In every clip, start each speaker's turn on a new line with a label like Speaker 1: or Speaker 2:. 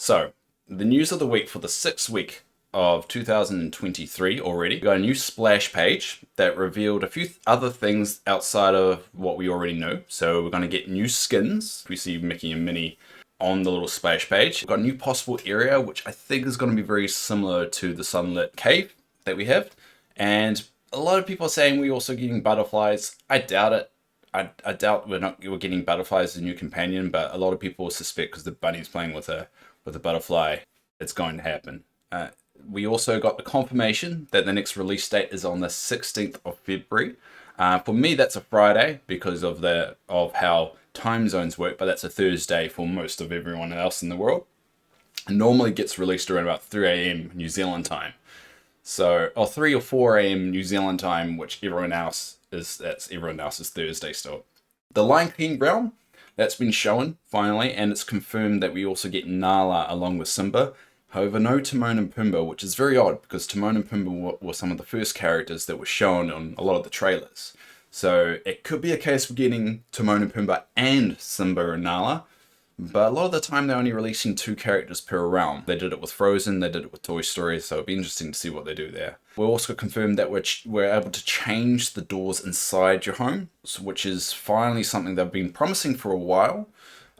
Speaker 1: So, the news of the week for the 6th week of 2023 already. We got a new splash page that revealed a few other things outside of what we already know. So we're going to get new skins. We see Mickey and Minnie on the little splash page. We've got a new possible area, which I think is going to be very similar to the sunlit cave that we have. And a lot of people are saying we're also getting butterflies. I doubt it. I doubt we're getting butterflies as a new companion, but a lot of people suspect because the bunny's playing with a butterfly, it's going to happen. We also got the confirmation that the next release date is on the 16th of February. For me, that's a Friday because of how time zones work, but that's a Thursday for most of everyone else in the world. It normally gets released around about 3 a.m. New Zealand time. So, or 3 or 4 a.m. New Zealand time, which everyone else's Thursday still. The Lion King realm, that's been shown finally, and it's confirmed that we also get Nala along with Simba. However, no Timon and Pumbaa, which is very odd because Timon and Pumbaa were some of the first characters that were shown on a lot of the trailers. So it could be a case of getting Timon and Pumbaa and Simba and Nala, but a lot of the time they're only releasing 2 characters per realm. They did it with Frozen, they did it with Toy Story, so it'll be interesting to see what they do there. We're also confirmed that we're able to change the doors inside your home, which is finally something they've been promising for a while.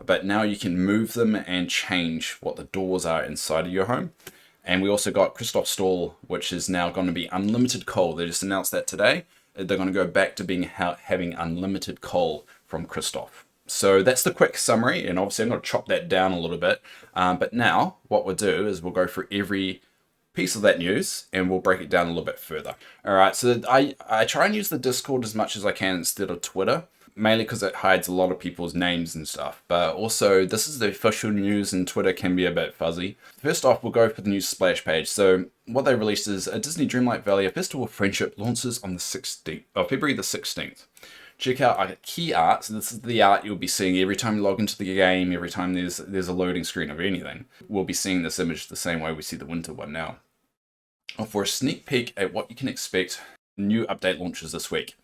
Speaker 1: But now you can move them and change what the doors are inside of your home. And we also got Kristoff's stall, which is now going to be unlimited coal. They just announced that today. They're going to go back to having unlimited coal from Kristoff. So that's the quick summary, and obviously I'm going to chop that down a little bit. But now what we'll do is we'll go through every piece of that news and we'll break it down a little bit further. All right, so I try and use the Discord as much as I can instead of Twitter. Mainly because it hides a lot of people's names and stuff. But also, this is the official news and Twitter can be a bit fuzzy. First off, we'll go for the news splash page. So, what they released is a Disney Dreamlight Valley, a festival of friendship, launches on the 16th, February the 16th. Check out our key art. So this is the art you'll be seeing every time you log into the game, every time there's a loading screen of anything. We'll be seeing this image the same way we see the winter one now. For a sneak peek at what you can expect, new update launches this week.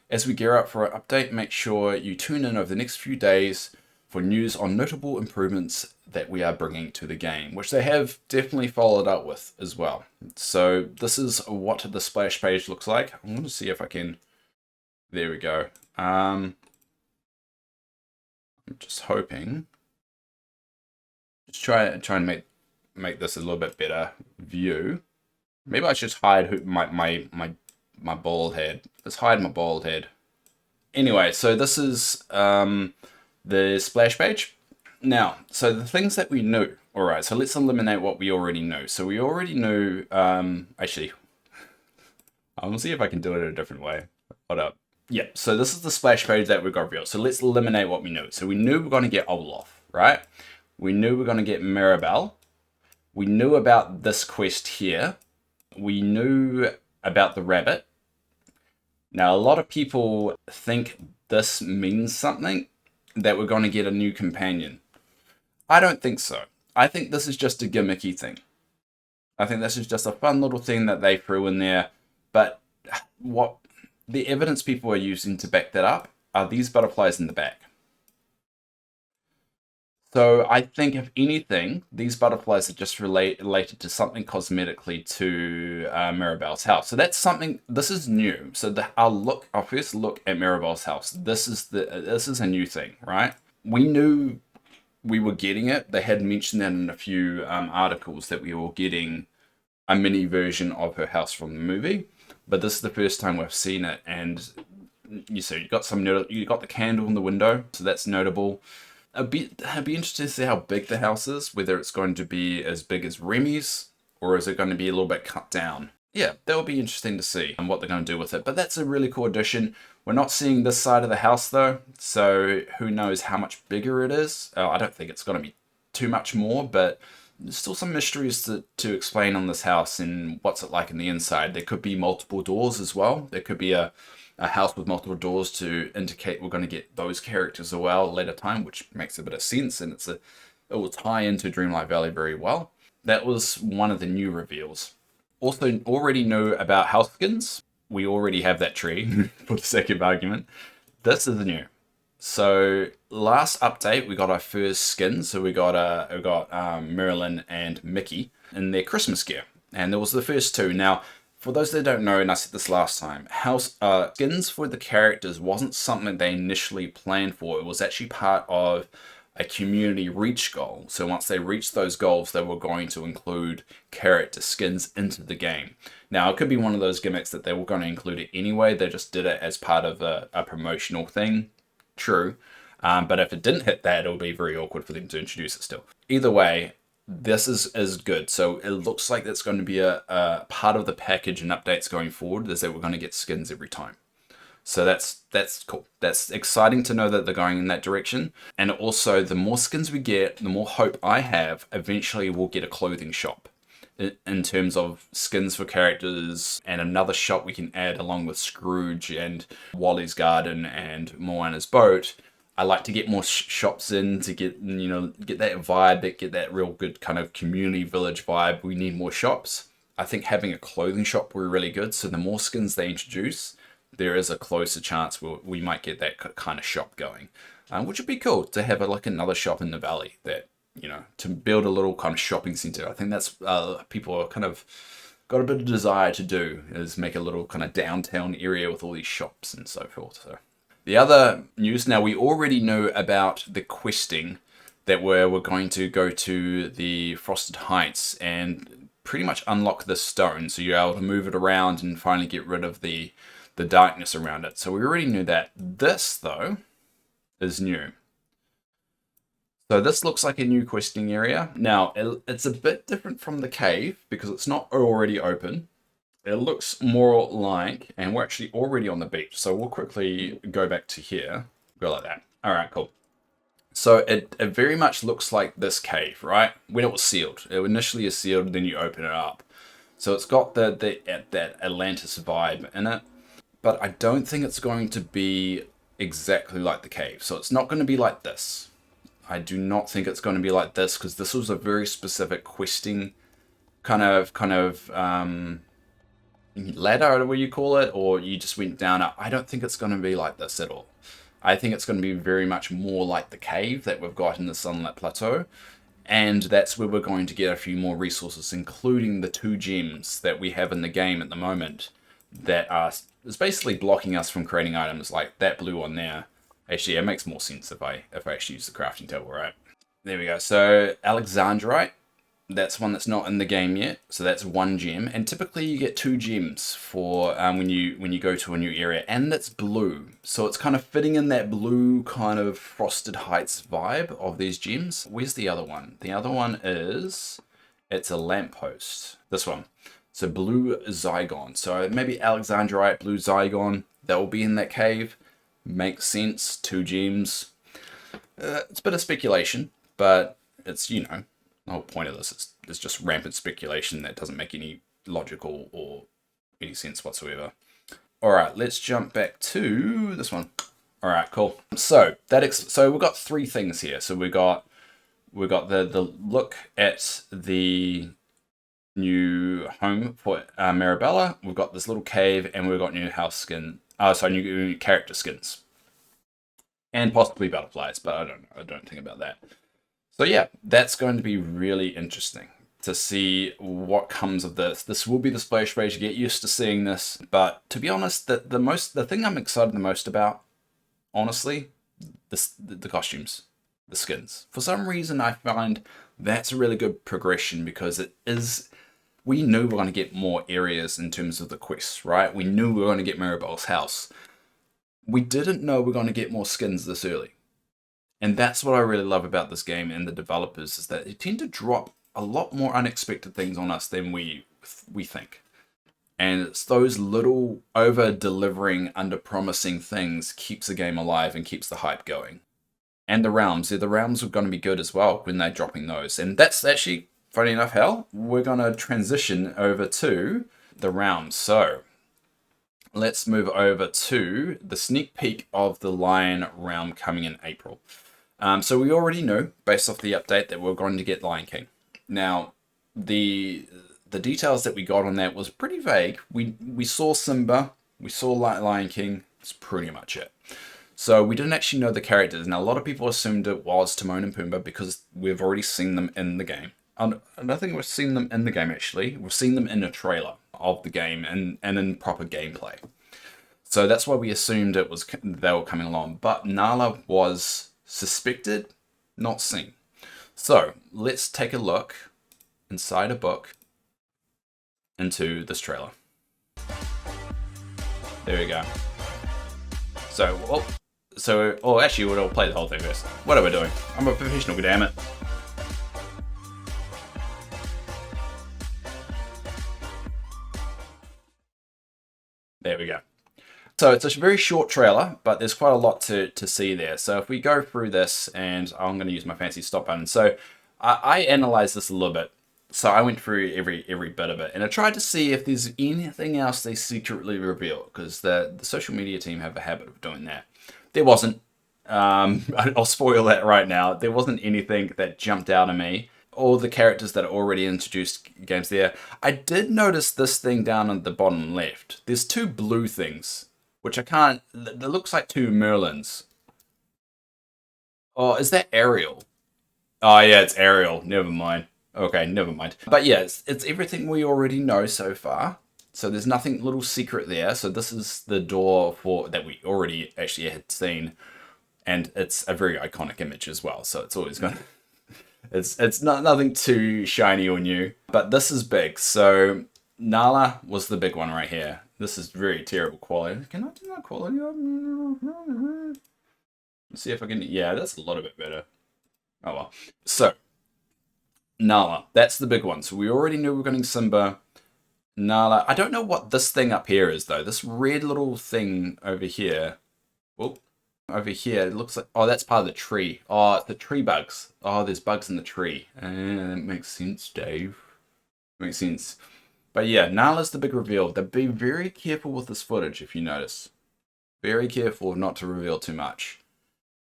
Speaker 1: As we gear up for our update, make sure you tune in over the next few days for news on notable improvements that we are bringing to the game, which they have definitely followed up with as well. So this is what the splash page looks like. I'm going to see if I can... There we go. I'm just hoping... Just try and make this a little bit better view. Maybe I should hide my bald head. Let's hide my bald head. Anyway, so this is the splash page. Now, so the things that we knew. Alright, so let's eliminate what we already know. So we already knew, actually, I'm going to see if I can do it in a different way. Hold up. Yep, so this is the splash page that we got revealed. So let's eliminate what we knew. So we knew we're going to get Olaf, right? We knew we're going to get Mirabelle. We knew about this quest here. We knew about the rabbit. Now, a lot of people think this means something, that we're going to get a new companion. I don't think so. I think this is just a gimmicky thing. I think this is just a fun little thing that they threw in there. But what the evidence people are using to back that up are these butterflies in the back. So I think, if anything, these butterflies are just related to something cosmetically to Mirabelle's house. So that's something. This is new. So our first look at Mirabelle's house. This is a new thing, right? We knew we were getting it. They had mentioned that in a few articles that we were getting a mini version of her house from the movie. But this is the first time we've seen it, and you got the candle in the window, so that's notable. I'd be interested to see how big the house is, whether it's going to be as big as Remy's, or is it going to be a little bit cut down. Yeah, that will be interesting to see and what they're going to do with it. But that's a really cool addition. We're not seeing this side of the house though, so who knows how much bigger it is. I don't think it's going to be too much more, but there's still some mysteries to explain on this house and what's it like in the inside. There could be multiple doors as well. There could be a house with multiple doors to indicate we're going to get those characters as well later time, which makes a bit of sense, and it will tie into Dreamlight Valley very well. That was one of the new reveals. Also, already know about house skins. We already have that tree, for the sake of argument. This is new. So last update, we got our first skins. So we got Merlin and Mickey in their Christmas gear, and there was the first two. Now, for those that don't know, and I said this last time, house skins for the characters wasn't something they initially planned for. It was actually part of a community reach goal. So once they reached those goals, they were going to include character skins into the game. Now, it could be one of those gimmicks that they were going to include it anyway. They just did it as part of a promotional thing. True. But if it didn't hit that, it would be very awkward for them to introduce it still. Either way, this is good. So it looks like that's going to be a part of the package and updates going forward, is that we're going to get skins every time. So that's cool. That's exciting to know that they're going in that direction. And also, the more skins we get, the more hope I have eventually we'll get a clothing shop in terms of skins for characters, and another shop we can add along with Scrooge and Wally's Garden and Moana's boat. I like to get more shops in to get that vibe, get that real good kind of community village vibe. We need more shops. I think having a clothing shop will be really good. So the more skins they introduce, there is a closer chance we might get that kind of shop going, which would be cool to have another shop in the valley that, to build a little kind of shopping center. I think that's people are kind of got a bit of desire to do, is make a little kind of downtown area with all these shops and so forth. So the other news, now we already know about the questing that we're going to go to the Frosted Heights and pretty much unlock the stone, so you're able to move it around and finally get rid of the darkness around it. So we already knew that. This, though, is new. So this looks like a new questing area. Now, it's a bit different from the cave because it's not already open. It looks more like, and we're actually already on the beach, so we'll quickly go back to here. Go like that. All right, cool. So it very much looks like this cave, right? When it was sealed. It initially is sealed, then you open it up. So it's got that Atlantis vibe in it. But I don't think it's going to be exactly like the cave. So it's not going to be like this. I do not think it's going to be like this, because this was a very specific questing kind of ladder, what you call it, or you just went down it. I don't think it's going to be like this at all. I think it's going to be very much more like the cave that we've got in the Sunlit Plateau. And that's where we're going to get a few more resources, including the 2 gems that we have in the game at the moment that is basically blocking us from creating items like that blue one there. Actually, it makes more sense if I actually use the crafting table, right? There we go. So Alexandrite, that's one that's not in the game yet. So that's 1 gem, and typically you get 2 gems for when you go to a new area, and it's blue. So it's kind of fitting in that blue kind of Frosted Heights vibe of these gems. Where's the other one? The other one it's a lamppost. This one. So blue Zygon. So maybe Alexandrite, blue Zygon, that will be in that cave. Makes sense. 2 gems. It's a bit of speculation, but it's, the whole point of this is just rampant speculation that doesn't make any logical or any sense whatsoever. All right, let's jump back to this one. All right, cool. So so we've got 3 things here. So we got the look at the new home for Marabella. We've got this little cave, and we've got new house skin. New character skins, and possibly butterflies, but I don't think about that. So yeah, that's going to be really interesting to see what comes of this. This will be the splash page. You get used to seeing this, but to be honest, the thing I'm excited the most about, honestly, the costumes, the skins. For some reason, I find that's a really good progression, because it is. We knew we were going to get more areas in terms of the quests, right? We knew we were going to get Mirabella's house. We didn't know we were going to get more skins this early. And that's what I really love about this game and the developers, is that they tend to drop a lot more unexpected things on us than we think. And it's those little over-delivering, under-promising things keeps the game alive and keeps the hype going. And the realms are going to be good as well when they're dropping those. And that's actually, funny enough, we're going to transition over to the realms. So let's move over to the sneak peek of the Lion realm coming in April. So we already know, based off the update, that we're going to get Lion King. Now, the details that we got on that was pretty vague. We saw Simba, we saw Lion King. That's pretty much it. So we didn't actually know the characters. Now, a lot of people assumed it was Timon and Pumbaa because we've already seen them in the game. And I don't think we've seen them in the game, actually. We've seen them in a trailer of the game and in proper gameplay. So that's why we assumed they were coming along. But Nala was suspected, not seen. So let's take a look inside a book into this trailer. There we go. Actually, we'll play the whole thing first. What are we doing? I'm a professional, damn it. There we go. So it's a very short trailer, but there's quite a lot to see there. So if we go through this, and I'm going to use my fancy stop button. So I analyzed this a little bit. So I went through every bit of it, and I tried to see if there's anything else they secretly reveal, because the social media team have a habit of doing that. There wasn't. I'll spoil that right now. There wasn't anything that jumped out at me. All the characters that are already introduced games there. I did notice this thing down at the bottom left. There's two blue things, which I can't... That looks like two Merlins. Oh, is that Ariel? Oh, yeah, it's Ariel. Never mind. Okay, never mind. But yeah, it's everything we already know so far. So there's nothing little secret there. So this is the door that we already actually had seen. And it's a very iconic image as well. So it's always going to... It's not nothing too shiny or new. But this is big. So Nala was the big one right here. This is very terrible quality. Can I do that quality? Let's see if I can... Yeah, that's a little bit better. Oh well. So... Nala, that's the big one. So we already knew we were getting Simba. Nala, I don't know what this thing up here is though. This red little thing over here. Oh, over here, it looks like, oh, that's part of the tree. Oh, the tree bugs. Oh, there's bugs in the tree. That makes sense, Dave. Makes sense. But yeah, Nala's the big reveal. They'll be very careful with this footage, if you notice. Very careful not to reveal too much.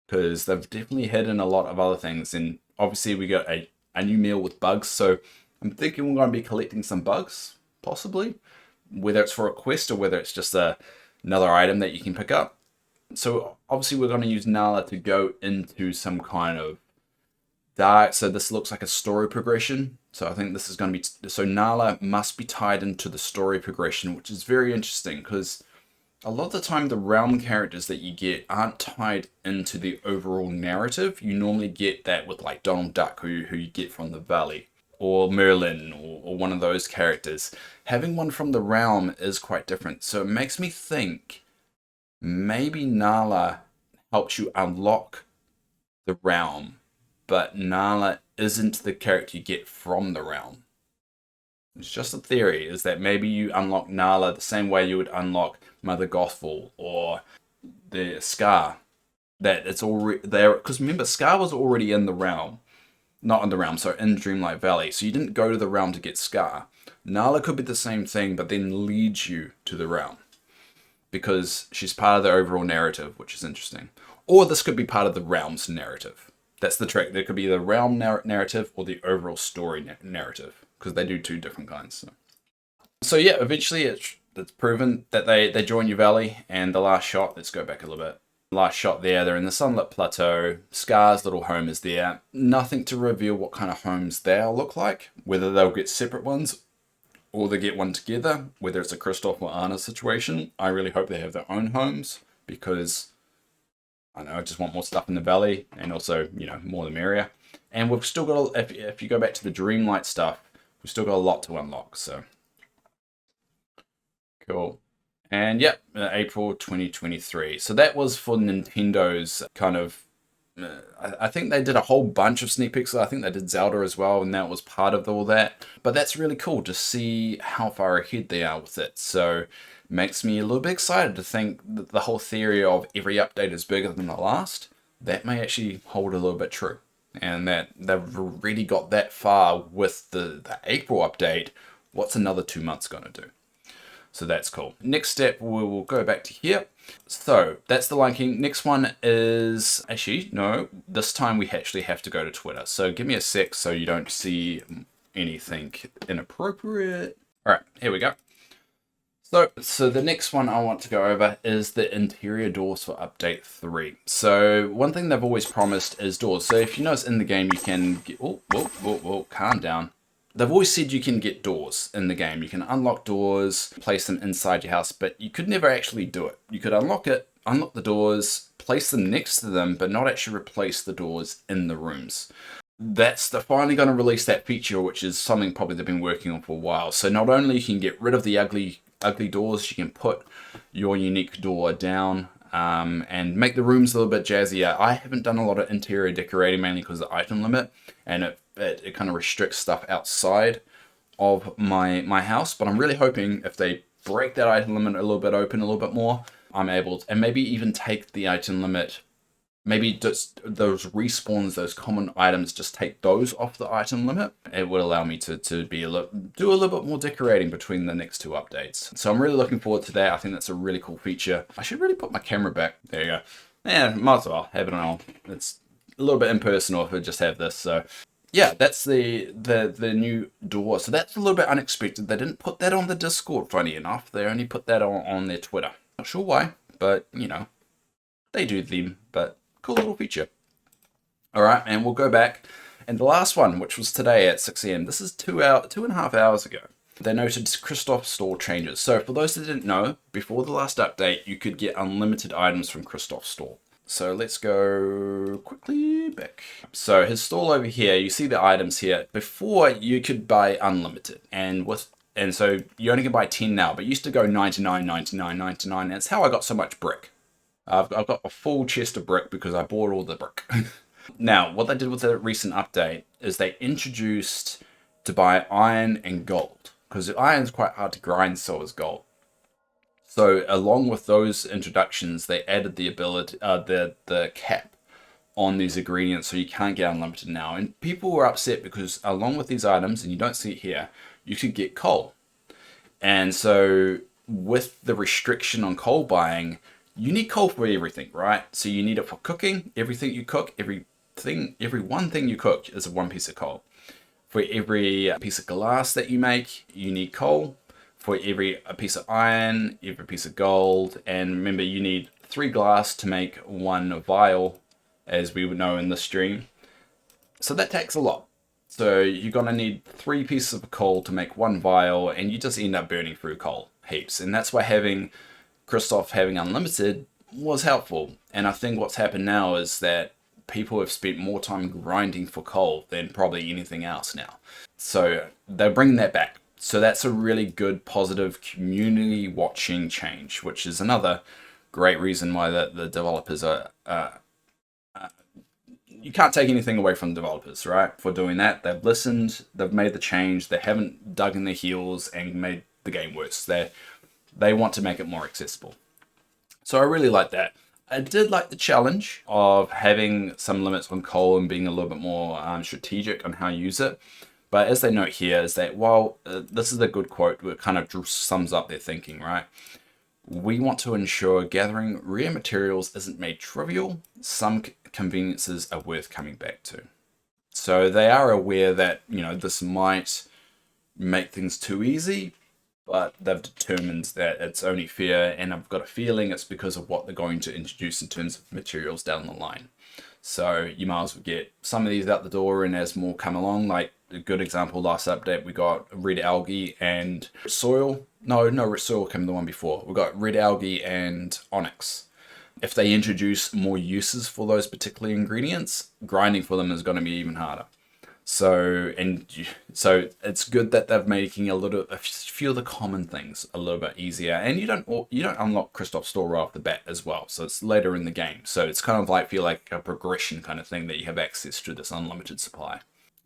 Speaker 1: Because they've definitely hidden a lot of other things. And obviously we got a new meal with bugs, so I'm thinking we're going to be collecting some bugs, possibly, whether it's for a quest or whether it's just another item that you can pick up. So obviously we're going to use Nala to go into some kind of dark, so this looks like a story progression. So I think this is going to be, so Nala must be tied into the story progression, which is very interesting because a lot of the time the realm characters that you get aren't tied into the overall narrative. You normally get that with like Donald Duck, who you get from the Valley, or Merlin, or one of those characters. Having one from the realm is quite different. So it makes me think maybe Nala helps you unlock the realm, but Nala isn't the character you get from the realm. It's just a theory, is that maybe you unlock Nala the same way you would unlock Mother Gothel or the Scar. That it's already there, because remember, Scar was already in the realm. Not in the realm, so in Dreamlight Valley. So you didn't go to the realm to get Scar. Nala could be the same thing, but then leads you to the realm. Because she's part of the overall narrative, which is interesting. Or this could be part of the realm's narrative. That's the trick. There could be the realm narrative or the overall story narrative. Because they do two different kinds. So yeah, eventually it's proven that they join your valley, and the last shot, let's go back a little bit. Last shot there, they're in the sunlit plateau. Scar's little home is there. Nothing to reveal what kind of homes they'll look like, whether they'll get separate ones or they get one together, whether it's a Kristoff or Anna situation. I really hope they have their own homes, because I don't know, I just want more stuff in the valley, and also, you know, more the merrier. And we've still got, if you go back to the Dreamlight stuff, we've still got a lot to unlock, so. Cool. And yep, April 2023. So that was for Nintendo's kind of, I think they did a whole bunch of sneak peeks. I think they did Zelda as well, and that was part of all that. But that's really cool to see how far ahead they are with it. So makes me a little bit excited to think that the whole theory of every update is bigger than the last, that may actually hold a little bit true. And that they've already got that far with the April update. What's another 2 months going to do? So that's cool. Next step, we will go back to here. So that's the Lion King. Next one is, actually, no, this time we actually have to go to Twitter. So give me a sec so you don't see anything inappropriate. All right, here we go. So the next one I want to go over is the interior doors for update 3. So one thing they've always promised is doors. So if you notice in the game, you can get, whoa, calm down. They've always said you can get doors in the game. You can unlock doors, place them inside your house, but you could never actually do it. You could unlock the doors, place them next to them, but not actually replace the doors in the rooms. They're finally going to release that feature, which is something probably they've been working on for a while. So not only can you get rid of the ugly doors, you can put your unique door down and make the rooms a little bit jazzier. I haven't done a lot of interior decorating, mainly because of the item limit, and it kind of restricts stuff outside of my house. But I'm really hoping if they break that item limit a little bit open a little bit more, I'm able to, and maybe even take the item limit. Maybe just those respawns, those common items, just take those off the item limit. It would allow me to do a little bit more decorating between the next 2 updates. So I'm really looking forward to that. I think that's a really cool feature. I should really put my camera back. There you go. Yeah, might as well have it on. It's a little bit impersonal if I just have this. So yeah, that's the new door. So that's a little bit unexpected. They didn't put that on the Discord, funny enough. They only put that on their Twitter. Not sure why, but you know, they do them, but cool little feature. All right, and we'll go back. And the last one, which was today at 6 a.m. This is 2.5 hours ago. They noted Christoph store changes. So for those that didn't know, before the last update, you could get unlimited items from Christoph's store. So let's go quickly back. So his stall over here, you see the items here. Before you could buy unlimited, and so you only can buy 10 now, but you used to go 99, 99, 99. That's how I got so much brick. I've got a full chest of brick because I bought all the brick. Now, what they did with the recent update is they introduced to buy iron and gold, because iron's quite hard to grind, so is gold. So along with those introductions, they added the ability, the cap on these ingredients, so you can't get unlimited now. And people were upset because along with these items, and you don't see it here, you could get coal. And so with the restriction on coal buying, you need coal for everything, right? So you need it for cooking. Everything you cook, every one thing you cook is 1 piece of coal. For every piece of glass that you make, you need coal. For every piece of iron, every piece of gold. And remember, you need 3 glass to make 1 vial, as we would know in this stream. So that takes a lot. So you're going to need 3 pieces of coal to make 1 vial, and you just end up burning through coal heaps. And that's why Christoph having unlimited was helpful. And I think what's happened now is that people have spent more time grinding for coal than probably anything else now. So they're bringing that back. So that's a really good, positive community watching change, which is another great reason why the developers are... you can't take anything away from the developers, right? For doing that, they've listened, they've made the change, they haven't dug in their heels and made the game worse. They want to make it more accessible. So I really like that. I did like the challenge of having some limits on coal and being a little bit more strategic on how you use it. But as they note here is that while this is a good quote, it kind of sums up their thinking, right? We want to ensure gathering rare materials isn't made trivial. Some conveniences are worth coming back to. So they are aware that, you know, this might make things too easy, but they've determined that it's only fair, and I've got a feeling it's because of what they're going to introduce in terms of materials down the line. So you might as well get some of these out the door, and as more come along, like a good example, last update, we got red algae and soil. No, red soil came the one before. We got red algae and onyx. If they introduce more uses for those particular ingredients, grinding for them is going to be even harder. So it's good that they're making a few of the common things a little bit easier, and you don't unlock Christoph's store right off the bat as well. So it's later in the game. So it's kind of like feel like a progression kind of thing that you have access to this unlimited supply.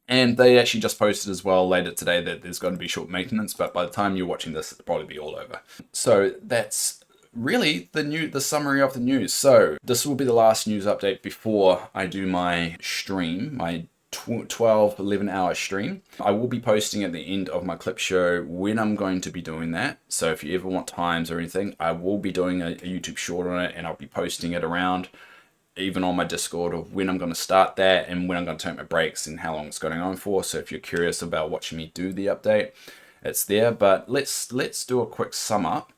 Speaker 1: And they actually just posted as well later today that there's going to be short maintenance, but by the time you're watching this, it'll probably be all over. So that's really the summary of the news. So this will be the last news update before I do my stream, my 11 hour stream. I will be posting at the end of my clip show when I'm going to be doing that. So if you ever want times or anything, I will be doing a YouTube short on it, and I'll be posting it around, even on my Discord, of when I'm going to start that and when I'm going to take my breaks and how long it's going on for. So if you're curious about watching me do the update, it's there. But let's do a quick sum up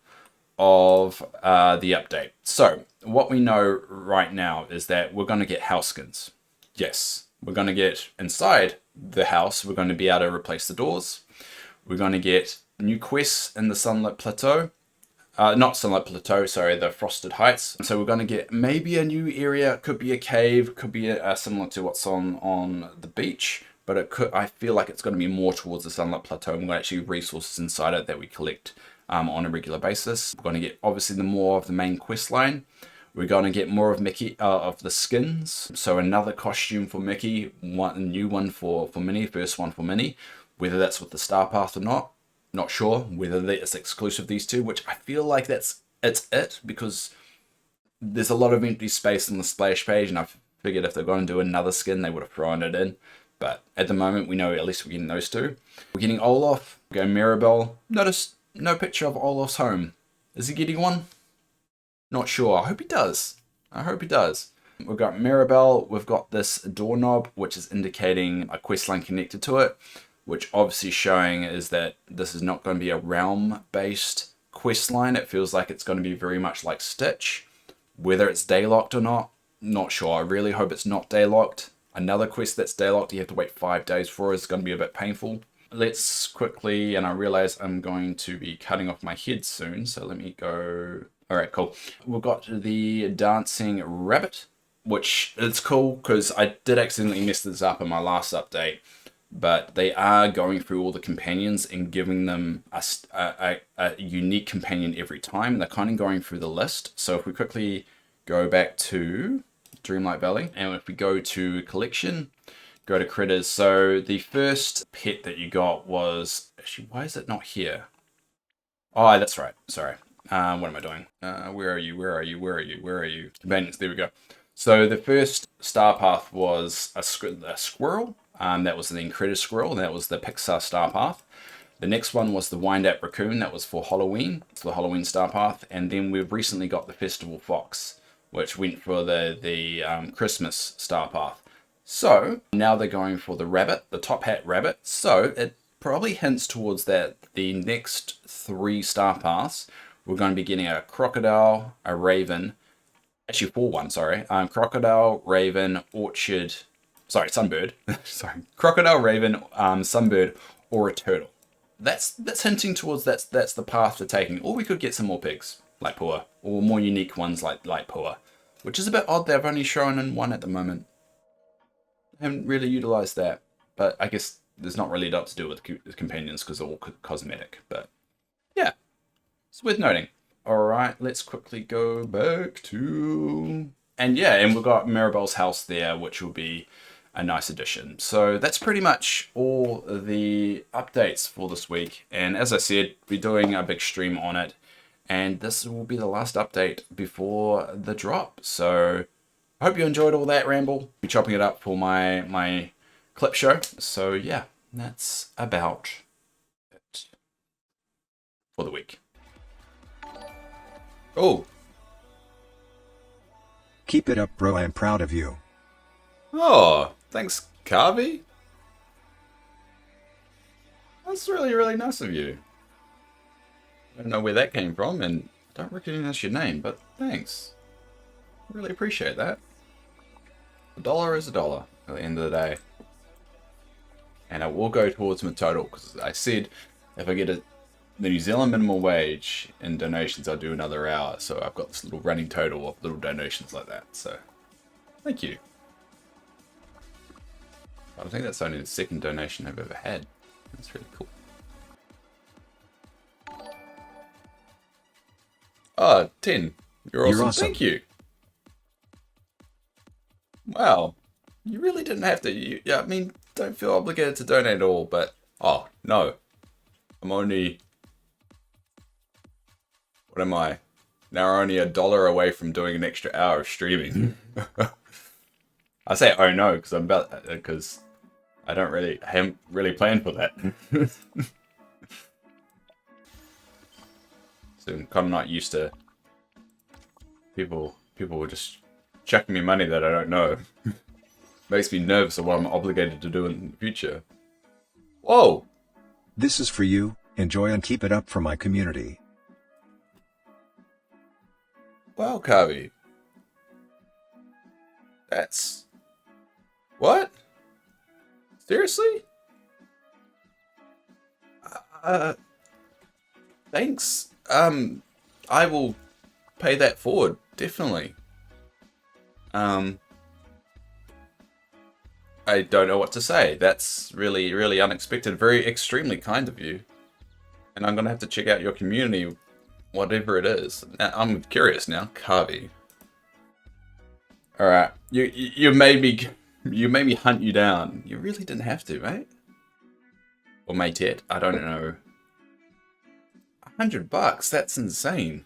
Speaker 1: of the update. So what we know right now is that we're going to get house skins. Yes, we're going to get inside the house. We're going to be able to replace the doors. We're going to get new quests in the Sunlit Plateau. Not Sunlight Plateau, sorry, the Frosted Heights. So we're going to get maybe a new area. Could be a cave, could be similar to what's on the beach, but it could. I feel like it's going to be more towards the Sunlight Plateau. We're going to actually have resources inside it that we collect on a regular basis. We're going to get obviously the more of the main quest line. We're going to get more of Mickey of the skins. So another costume for Mickey, a new one for Minnie, first one for Minnie. Whether that's with the Star Path or not sure. Whether it's exclusive these two, which I feel like it's it, because there's a lot of empty space on the splash page, and I figured if they're going to do another skin, they would have thrown it in. But at the moment, we know at least we're getting those two. We're getting Olaf. We go Mirabelle. Notice no picture of Olaf's home. Is he getting one? Not sure. I hope he does. We've got Mirabelle. We've got this doorknob, which is indicating a questline connected to it, which obviously showing is that this is not going to be a realm-based questline. It feels like it's going to be very much like Stitch. Whether it's daylocked or not sure. I really hope it's not daylocked. Another quest that's daylocked you have to wait 5 days for is going to be a bit painful. Let's quickly, and I realize I'm going to be cutting off my head soon, so let me go. All right, cool. We've got the dancing rabbit, which is cool because I did accidentally mess this up in my last update. But they are going through all the companions and giving them a unique companion every time. They're kind of going through the list. So if we quickly go back to Dreamlight Valley, and if we go to collection, go to critters. So the first pet that you got was, actually, why is it not here? Oh, that's right. Sorry. What am I doing? Where are you? Companions, there we go. So the first star path was a squirrel. That was the Incredible Squirrel, and that was the Pixar Star Path. The next one was the Wind-Up Raccoon, that was for Halloween. It's the Halloween Star Path. And then we've recently got the Festival Fox, which went for the Christmas Star Path. So now they're going for the rabbit, the Top Hat Rabbit. So it probably hints towards that the next 3 Star Paths, we're going to be getting a crocodile, a raven, actually 4 ones, sorry. Crocodile, raven, orchard, sunbird. Crocodile, raven, sunbird, or a turtle. That's hinting towards that's the path they're taking. Or we could get some more pigs, like Pua, or more unique ones like Pua, which is a bit odd. They've only shown in 1 at the moment. I haven't really utilized that, but I guess there's not really a lot to do with the companions because they're all cosmetic. But yeah, it's worth noting. All right, let's quickly go back to and we've got Mirabelle's house there, which will be a nice addition. So that's pretty much all the updates for this week. And as I said, we're doing a big stream on it. And this will be the last update before the drop. So I hope you enjoyed all that ramble. I'll be chopping it up for my clip show. So yeah, that's about it for the week. Oh.
Speaker 2: Keep it up, bro. I'm proud of you.
Speaker 1: Oh, thanks, Carvey. That's really, really nice of you. I don't know where that came from, and I don't recognize your name, but thanks. I really appreciate that. $1 is $1 at the end of the day. And it will go towards my total, because I said if I get the New Zealand minimum wage in donations, I'll do another hour. So I've got this little running total of little donations like that. So, thank you. I think that's only the second donation I've ever had. That's really cool. Oh, 10. You're awesome. Thank you. Wow. You really didn't have to. I mean, don't feel obligated to donate at all, but... Oh, no. I'm only... What am I? Now only $1 away from doing an extra hour of streaming. I say, oh no, because I haven't really planned for that. So I'm kind of not used to people just chucking me money that I don't know. Makes me nervous of what I'm obligated to do in the future. Whoa!
Speaker 2: This is for you. Enjoy and keep it up for my community.
Speaker 1: Wow, Kavi. That's... What? Seriously? Thanks. I will pay that forward, definitely. I don't know what to say. That's really, really unexpected. Very extremely kind of you. And I'm gonna have to check out your community, whatever it is. I'm curious now. Kavi. Alright. You made me hunt you down. You really didn't have to, mate. Or matette, I don't know. $100, that's insane.